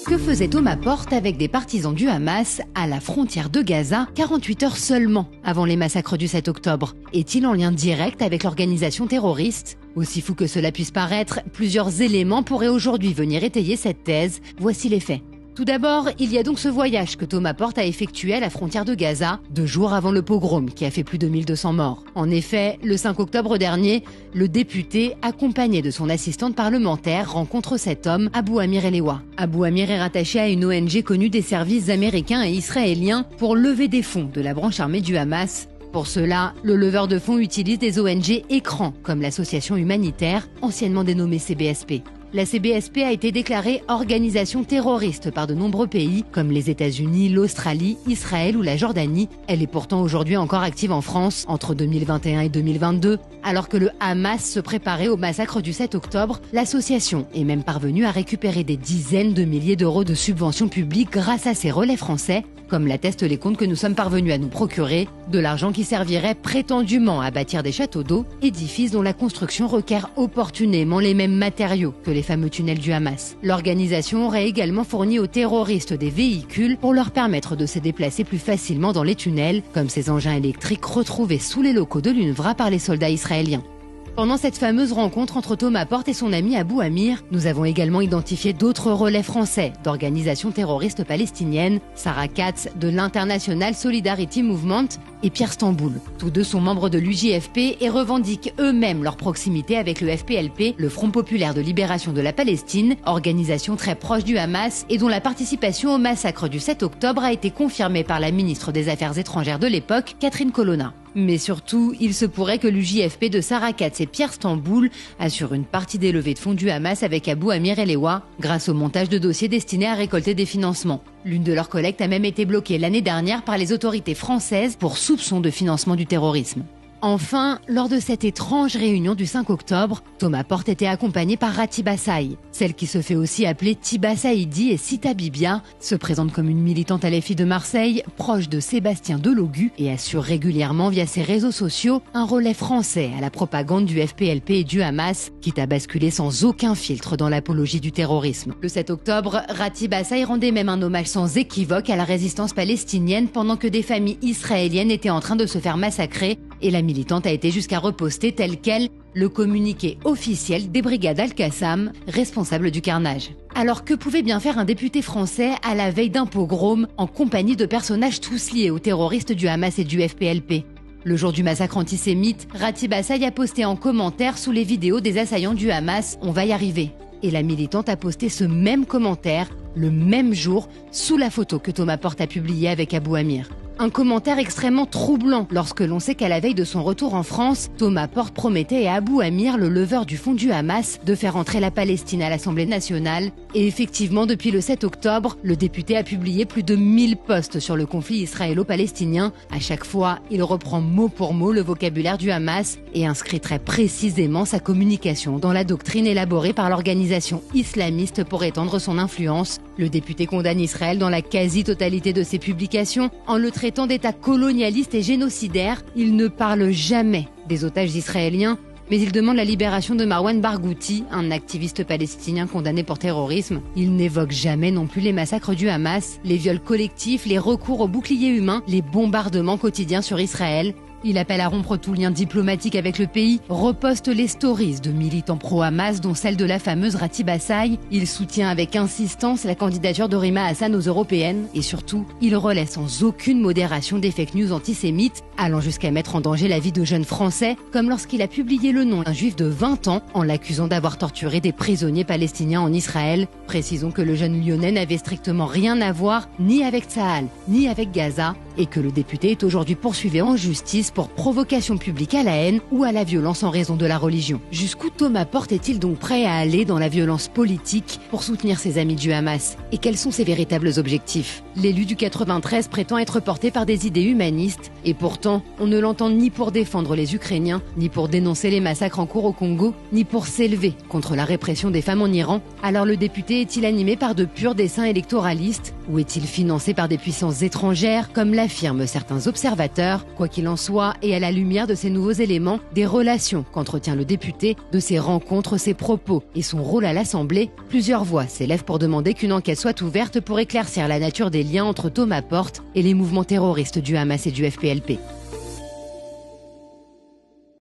Que faisait Thomas Porte avec des partisans du Hamas à la frontière de Gaza 48 heures seulement avant les massacres du 7 octobre? Est-il en lien direct avec l'organisation terroriste? Aussi fou que cela puisse paraître, plusieurs éléments pourraient aujourd'hui venir étayer cette thèse. Voici les faits. Tout d'abord, il y a donc ce voyage que Thomas Porte a effectué à la frontière de Gaza, 2 jours avant le pogrom qui a fait plus de 1200 morts. En effet, le 5 octobre dernier, le député, accompagné de son assistante parlementaire, rencontre cet homme, Abou Amir Elewa. Abou Amir est rattaché à une ONG connue des services américains et israéliens pour lever des fonds de la branche armée du Hamas. Pour cela, le leveur de fonds utilise des ONG écrans, comme l'association humanitaire, anciennement dénommée CBSP. La CBSP a été déclarée organisation terroriste par de nombreux pays, comme les États-Unis, l'Australie, Israël ou la Jordanie. Elle est pourtant aujourd'hui encore active en France, entre 2021 et 2022. Alors que le Hamas se préparait au massacre du 7 octobre, l'association est même parvenue à récupérer des dizaines de milliers d'euros de subventions publiques grâce à ses relais français, comme l'attestent les comptes que nous sommes parvenus à nous procurer, de l'argent qui servirait prétendument à bâtir des châteaux d'eau, édifices dont la construction requiert opportunément les mêmes matériaux que les fameux tunnels du Hamas. L'organisation aurait également fourni aux terroristes des véhicules pour leur permettre de se déplacer plus facilement dans les tunnels, comme ces engins électriques retrouvés sous les locaux de l'UNRWA par les soldats israéliens. Pendant cette fameuse rencontre entre Thomas Porte et son ami Abou Amir, nous avons également identifié d'autres relais français d'organisations terroristes palestiniennes, Sarah Katz de l'International Solidarity Movement et Pierre Stamboul. Tous deux sont membres de l'UJFP et revendiquent eux-mêmes leur proximité avec le FPLP, le Front Populaire de Libération de la Palestine, organisation très proche du Hamas et dont la participation au massacre du 7 octobre a été confirmée par la ministre des Affaires étrangères de l'époque, Catherine Colonna. Mais surtout, il se pourrait que l'UJFP de Sarah Katz et Pierre Stamboul assure une partie des levées de fonds du Hamas avec Abou Amir Elewa grâce au montage de dossiers destinés à récolter des financements. L'une de leurs collectes a même été bloquée l'année dernière par les autorités françaises pour soupçon de financement du terrorisme. Enfin, lors de cette étrange réunion du 5 octobre, Thomas Porte était accompagné par Ratib Assaï. Celle qui se fait aussi appeler Tiba Saïdi et Sita Bibia se présente comme une militante à l'FI de Marseille, proche de Sébastien Delogu et assure régulièrement via ses réseaux sociaux un relais français à la propagande du FPLP et du Hamas, quitte à basculer sans aucun filtre dans l'apologie du terrorisme. Le 7 octobre, Ratib Assaï rendait même un hommage sans équivoque à la résistance palestinienne pendant que des familles israéliennes étaient en train de se faire massacrer, et la militante a été jusqu'à reposter tel quel le communiqué officiel des brigades Al-Qassam, responsables du carnage. Alors que pouvait bien faire un député français à la veille d'un pogrom en compagnie de personnages tous liés aux terroristes du Hamas et du FPLP? Le jour du massacre antisémite, Ratib Assaï a posté en commentaire sous les vidéos des assaillants du Hamas « On va y arriver ». Et la militante a posté ce même commentaire, le même jour, sous la photo que Thomas Porte a publiée avec Abou Amir. Un commentaire extrêmement troublant lorsque l'on sait qu'à la veille de son retour en France, Thomas Porte promettait à Abou Amir, le leveur du fonds du Hamas, de faire entrer la Palestine à l'Assemblée nationale. Et effectivement, depuis le 7 octobre, le député a publié plus de 1000 posts sur le conflit israélo-palestinien. À chaque fois, il reprend mot pour mot le vocabulaire du Hamas et inscrit très précisément sa communication dans la doctrine élaborée par l'organisation islamiste pour étendre son influence. Le député condamne Israël dans la quasi-totalité de ses publications en le traitant d'État colonialiste et génocidaire. Il ne parle jamais des otages israéliens, mais il demande la libération de Marwan Barghouti, un activiste palestinien condamné pour terrorisme. Il n'évoque jamais non plus les massacres du Hamas, les viols collectifs, les recours aux boucliers humains, les bombardements quotidiens sur Israël. Il appelle à rompre tout lien diplomatique avec le pays, reposte les stories de militants pro-Hamas, dont celle de la fameuse Ratib Assaï. Il soutient avec insistance la candidature de Rima Hassan aux européennes. Et surtout, il relaie sans aucune modération des fake news antisémites, allant jusqu'à mettre en danger la vie de jeunes Français, comme lorsqu'il a publié le nom d'un juif de 20 ans en l'accusant d'avoir torturé des prisonniers palestiniens en Israël. Précisons que le jeune Lyonnais n'avait strictement rien à voir ni avec Tsahal, ni avec Gaza, et que le député est aujourd'hui poursuivi en justice pour provocation publique à la haine ou à la violence en raison de la religion. Jusqu'où Thomas Porte est-il donc prêt à aller dans la violence politique pour soutenir ses amis du Hamas? Et quels sont ses véritables objectifs? L'élu du 93 prétend être porté par des idées humanistes, et pourtant, on ne l'entend ni pour défendre les Ukrainiens, ni pour dénoncer les massacres en cours au Congo, ni pour s'élever contre la répression des femmes en Iran. Alors le député est-il animé par de purs desseins électoralistes, Ou est-il financé par des puissances étrangères, comme l'affirment certains observateurs? Quoi qu'il en soit, et à la lumière de ces nouveaux éléments, des relations qu'entretient le député, de ses rencontres, ses propos et son rôle à l'Assemblée, plusieurs voix s'élèvent pour demander qu'une enquête soit ouverte pour éclaircir la nature des liens entre Thomas Porte et les mouvements terroristes du Hamas et du FPLP.